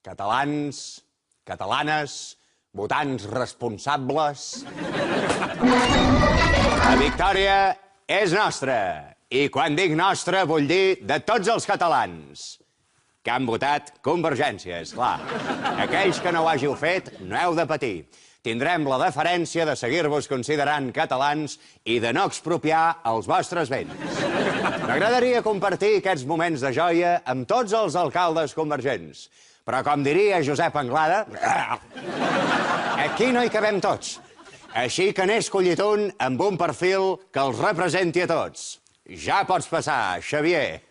Catalans, catalanes, votants responsables... La victòria és nostra. I quan dic nostra vull dir de tots els catalans que han votat Convergència, esclar. Aquells que no ho hàgiu fet, no heu de patir. Tindrem la deferència de seguir-vos considerant catalans i de no expropiar els vostres béns. M'agradaria compartir aquests moments de joia amb tots els alcaldes convergents. Però, com diria Josep Anglada, aquí no hi cabem tots. Així que n'he escollit un amb un perfil que els representi a tots. Ja pots passar, Xavier.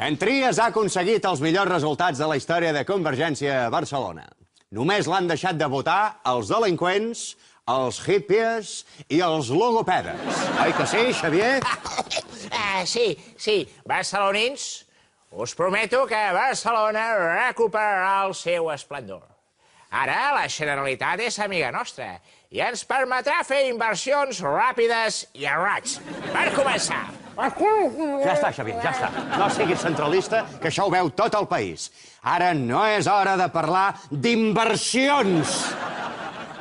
En Trias ha aconseguit els millors resultats de la història de Convergència a Barcelona. Només l'han deixat de votar els delinqüents, els hippies i els logopedes. Oi que sí, Xavier? Sí. Barcelonins, us prometo que Barcelona recuperarà el seu esplendor. Ara la Generalitat és amiga nostra i ens permetrà fer inversions ràpides i a raig. Per començar... Ja està, Xavier, ja està. No siguis centralista, que això ho veu tot el país. Ara no és hora de parlar d'inversions,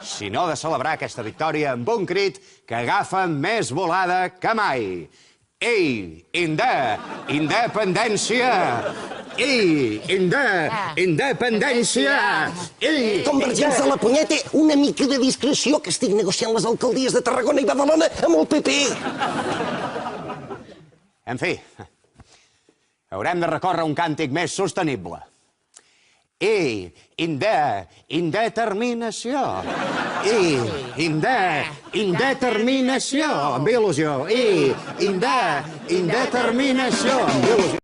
sinó de celebrar aquesta victòria amb un crit que agafa més volada que mai. Ei, independència! Ei, independència! Ei, Convergents de la Punyeta, una mica de discreció, que estic negociant les alcaldies de Tarragona i Badalona amb el PP. En fi, haurem de recórrer un càntic més sostenible. Indeterminació. Indeterminació. Amb il·lusió. Indeterminació. Amb il·lusió.